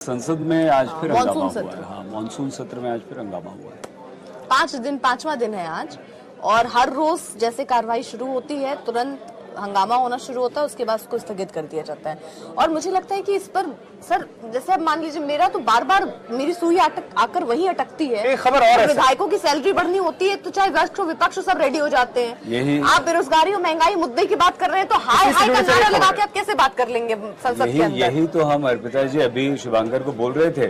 संसद में आज फिर हंगामा मानसून हुआ है। हाँ, मानसून सत्र में आज फिर हंगामा हुआ है। 5वां दिन है आज, और हर रोज जैसे कार्रवाई शुरू होती है तुरंत हंगामा होना शुरू होता है, उसके बाद उसको स्थगित कर दिया जाता है। और मुझे लगता है कि इस पर सर, जैसे अब मान लीजिए मेरा तो बार बार मेरी सुई आकर वहीं अटकती है। एक खबर और है, विधायकों की सैलरी बढ़नी होती है तो चाहे राष्ट्र विपक्ष सब रेडी हो जाते हैं। यही आप बेरोजगारी और महंगाई मुद्दे की बात कर रहे हैं तो हाय हाय का नारा लगा के आप कैसे बात कर लेंगे संसद के अंदर? यही तो हम अर्पिता जी अभी शुभांकर को बोल रहे थे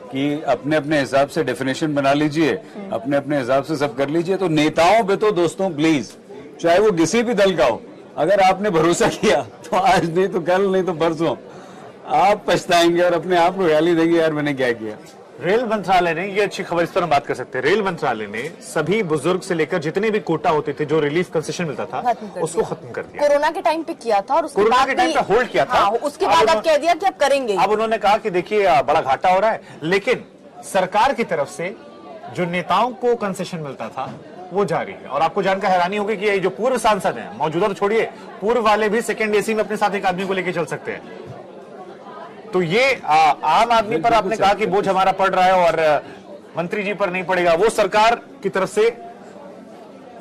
कि अपने अपने हिसाब से डेफिनेशन बना लीजिए, अपने अपने हिसाब से सब कर लीजिए। तो नेताओं पे तो दोस्तों प्लीज, चाहे वो किसी भी दल का हो, अगर आपने भरोसा किया तो आज नहीं तो कल, नहीं तो परसों आप पछताएंगे और अपने आप को गाली देंगे, यार मैंने क्या किया। रेल मंत्रालय ने, ये अच्छी खबर, इस पर हम बात कर सकते हैं। रेल मंत्रालय ने सभी बुजुर्ग से लेकर जितने भी कोटा होते थे, जो रिलीफ कंसेशन मिलता था, उसको खत्म कर दिया। कोरोना के टाइम पे किया था और उसके कोरोना बाद के टाइम पे होल्ड किया था। हाँ, उसके बाद अब कह दिया कि अब करेंगे। अब उन्होंने कहा कि देखिए बड़ा घाटा हो रहा है, लेकिन सरकार की तरफ से जो नेताओं को कंसेशन मिलता था वो जारी है। और आपको जानकर हैरानी होगी कि ये जो पूर्व सांसद हैं, मौजूदा तो छोड़िए, पूर्व वाले भी सेकंड एसी में अपने साथ एक आदमी को लेकर चल सकते हैं। तो ये आम आदमी पर आपने कहा कि बोझ हमारा पड़ रहा है और मंत्री जी पर नहीं पड़ेगा, वो सरकार की तरफ से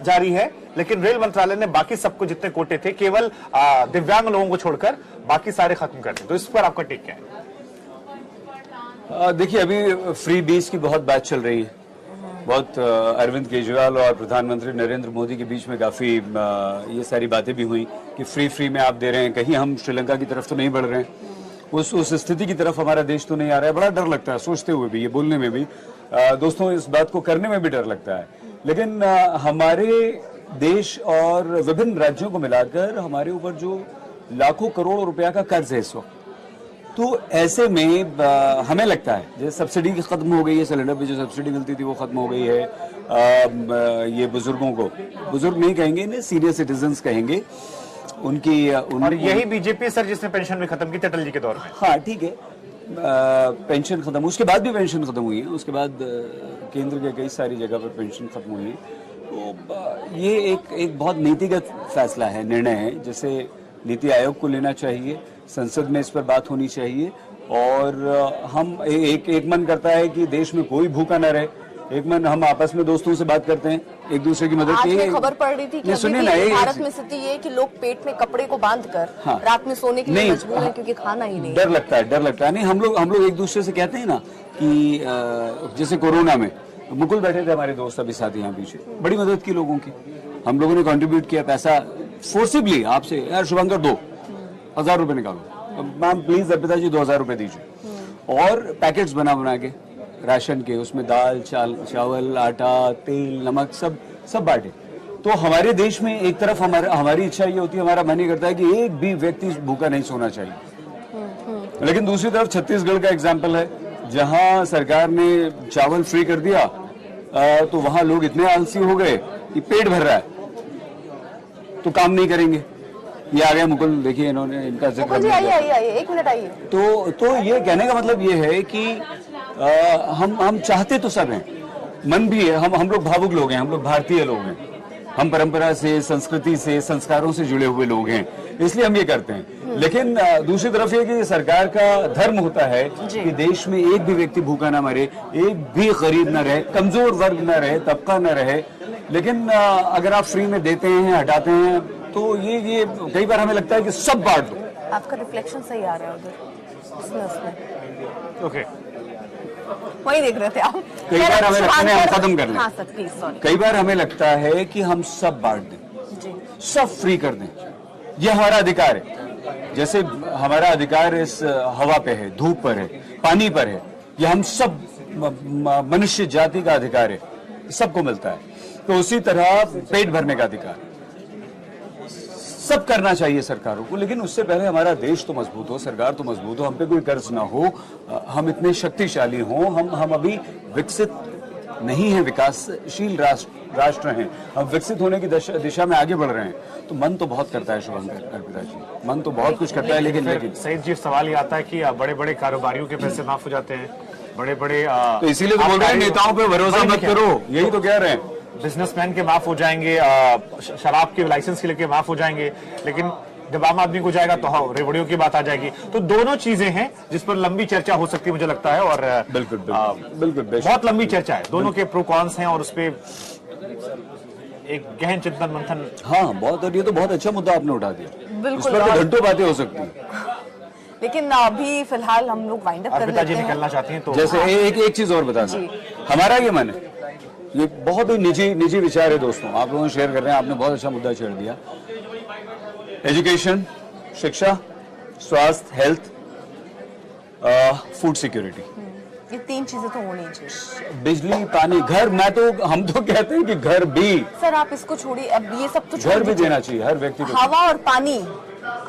जारी है। लेकिन रेल मंत्रालय ने बाकी सबको जितने कोटे थे, केवल दिव्यांग लोगों को छोड़कर बाकी सारे खत्म कर दिए। तो इस पर आपका टेक क्या है? देखिए, अभी फ्री बीस की बहुत बात चल रही है। बहुत अरविंद केजरीवाल और प्रधानमंत्री नरेंद्र मोदी के बीच में काफी ये सारी बातें भी हुई कि फ्री में आप दे रहे हैं, कहीं हम श्रीलंका की तरफ तो नहीं बढ़ रहे हैं, उस स्थिति की तरफ हमारा देश तो नहीं आ रहा है। बड़ा डर लगता है सोचते हुए भी, ये बोलने में भी, दोस्तों इस बात को करने में भी डर लगता है। लेकिन हमारे देश और विभिन्न राज्यों को मिलाकर हमारे ऊपर जो लाखों करोड़ रुपया का कर्ज है इस वक्त, तो ऐसे में हमें लगता है जैसे सब्सिडी खत्म हो गई है, सिलेंडर पे जो सब्सिडी मिलती थी वो खत्म हो गई है। ये बुजुर्गों को, बुजुर्ग नहीं कहेंगे इन्हें, सीनियर सिटीजन्स कहेंगे, और यही बीजेपी सर जिसने पेंशन भी खत्म की थी अटल जी के दौर में। हाँ ठीक है, पेंशन खत्म, उसके बाद भी पेंशन खत्म हुई है, उसके बाद केंद्र के कई सारी जगह पर पेंशन खत्म हुई है। तो ये एक बहुत नीतिगत फैसला है, निर्णय है, जैसे नीति आयोग को लेना चाहिए, संसद में इस पर बात होनी चाहिए। और हम एक मन करता है कि देश में कोई भूखा न रहे, एक मन हम आपस में दोस्तों से बात करते हैं, एक दूसरे की मदद की। खबर पड़ रही थी कि सुनिए ना, भारत में स्थिति ये कि लोग पेट में कपड़े को बांधकर रात में सोने के लिए मजबूर हैं क्योंकि खाना ही नहीं। डर लगता है। नहीं, हम लोग एक दूसरे से कहते हैं ना कि जैसे कोरोना में मुकुल बैठे थे हमारे दोस्त अभी साथ यहाँ पीछे, बड़ी मदद की लोगों की, हम लोगों ने कंट्रीब्यूट किया पैसा फोर्सिबली आपसे, यार शुभंकर 2,000 रुपए निकालो, मैम प्लीज अर्पिता जी 2,000 रुपए दीजिए, और पैकेट्स बना के राशन के, उसमें दाल चावल आटा तेल नमक सब बांटे। तो हमारे देश में एक तरफ हमारी इच्छा ये होती है, हमारा मन ही करता है कि एक भी व्यक्ति भूखा नहीं सोना चाहिए। लेकिन दूसरी तरफ छत्तीसगढ़ का एग्जाम्पल है, जहां सरकार ने चावल फ्री कर दिया, तो वहां लोग इतने आलसी हो गए कि पेट भर रहा है तो काम नहीं करेंगे। ये आ गया मुकुल, देखिए इन्होंने इनका जिक्र, आइए 1 मिनट आइए। तो ये कहने का मतलब ये है कि हम चाहते तो सब हैं, मन भी है, हम लोग भावुक लोग हैं, हम लोग भारतीय लोग हैं, हम परंपरा से, संस्कृति से, संस्कारों से जुड़े हुए लोग हैं, इसलिए हम ये करते हैं। लेकिन दूसरी तरफ ये कि सरकार का धर्म होता है कि देश में एक भी व्यक्ति भूखा ना मरे, एक भी गरीब ना रहे, कमजोर वर्ग ना रहे, तबका ना रहे। लेकिन अगर आप फ्री में देते हैं, हटाते हैं, तो ये कई बार हमें लगता है कि सब बांट दो। आपका रिफ्लेक्शन सही आ रहा है उधर, उसमें। ओके, वही देख रहे थे आप। कई बार हमें लगता है हम खत्म कर लें। हाँ सर प्लीज, सॉरी। कई बार हमें लगता है कि हम सब बांट दें, सब फ्री कर दें, ये हमारा अधिकार है। जैसे हमारा अधिकार इस हवा पे है, धूप पर है, पानी पर है, ये हम सब मनुष्य जाति का अधिकार है, सबको मिलता है। तो उसी तरह पेट भरने का अधिकार सब करना चाहिए सरकारों को। लेकिन उससे पहले हमारा देश तो मजबूत हो, सरकार तो मजबूत हो, हम पे कोई कर्ज ना हो, हम इतने शक्तिशाली हों। हम अभी विकसित नहीं है, विकासशील राष्ट्र हैं, हम विकसित होने की दिशा में आगे बढ़ रहे हैं। तो मन तो बहुत करता है शुभंकर, अर्पिता जी, मन तो बहुत कुछ करता है। लेकिन सईद जी, सवाल ये आता है कि बड़े बड़े कारोबारियों के पैसे माफ हो जाते हैं, बड़े तो इसीलिए तो बोल रहे हैं नेताओं पे भरोसा मत करो, यही तो कह रहे हैं। बिजनेसमैन के माफ हो जाएंगे, शराब के लाइसेंस के लेके माफ हो जाएंगे, लेकिन जब आम आदमी को जाएगा तो हाँ रेवड़ियों की बात आ जाएगी। तो दोनों चीजें हैं जिस पर लंबी चर्चा हो सकती है मुझे लगता है। और बिल्कुल बिल्कुल बेशक। बहुत लंबी चर्चा है, दोनों के प्रो कॉन्स हैं और उस पे एक गहन चिंतन मंथन। हाँ बहुत, और ये तो बहुत अच्छा मुद्दा आपने उठा दिया। बिल्कुल। इस पर तो घंटों बातें हो सकती हैं। लेकिन अभी फिलहाल हम लोग वाइंड अप कर अर्पिता जी लेते हैं। निकलना चाहती हैं तो जैसे एक चीज और बता दें, हमारा ये मन है, ये बहुत ही निजी विचार है दोस्तों, आप लोगों ने शेयर कर रहे हैं, आपने बहुत अच्छा मुद्दा छेड़ दिया। एजुकेशन, शिक्षा, स्वास्थ्य, हेल्थ, फूड सिक्योरिटी, ये 3 चीजें तो होनी चाहिए। बिजली, पानी, घर। हम तो कहते हैं कि घर भी, सर आप इसको छोड़िए, अब ये सब तो छोड़ घर भी दीजिए। देना चाहिए हर व्यक्ति को। हवा और पानी,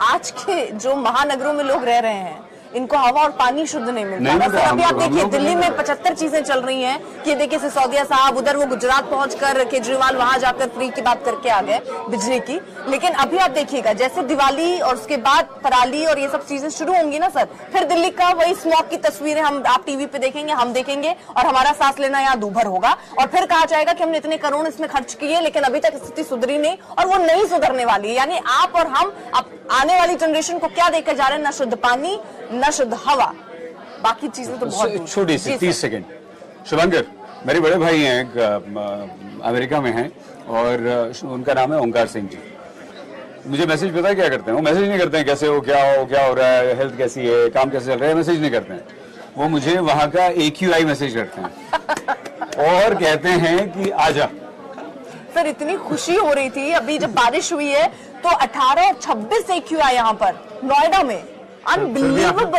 आज के जो महानगरों में लोग रह रहे हैं इनको हवा और पानी शुद्ध नहीं मिलता। नहीं मिलता। सर अभी आप हम देखिए लोग दिल्ली में 75 चीजें चल रही हैं कि देखिए सिसोदिया साहब उधर वो गुजरात पहुंचकर केजरीवाल वहां जाकर फ्री की बात करके आ गए बिजली की। लेकिन अभी आप देखिएगा जैसे दिवाली और उसके बाद पराली और ये सब चीजें शुरू होंगी ना सर, फिर दिल्ली का वही स्मॉग की तस्वीरें आप टीवी पे देखेंगे, हम देखेंगे और हमारा सांस लेना यहाँ दूभर होगा। और फिर कहा जाएगा कि हमने इतने करोड़ इसमें खर्च किए लेकिन अभी तक स्थिति सुधरी नहीं और वो नहीं सुधरने वाली है। यानी आप और हम आने वाली जनरेशन को क्या देकर जा रहे हैं? न शुद्ध पानी, न शुद्ध हवा, बाकी चीजें तो बहुत दूर। छोटी सी 30 सेकंड। शुभंकर मेरे बड़े भाई हैं, एक अमेरिका में हैं और उनका नाम है ओंकार सिंह जी। मुझे मैसेज पता है क्या करते हैं? वो मैसेज नहीं करते हैं कैसे हो, क्या हो रहा है, हेल्थ कैसी है, काम कैसे चल रहा है, मैसेज नहीं करते हैं। वो मुझे वहां का AQI मैसेज करते हैं और कहते हैं कि आजा। सर इतनी खुशी हो रही थी अभी जब बारिश हुई है तो 18 और 26 AQI यहाँ पर नोएडा में, अनबिलीवेबल।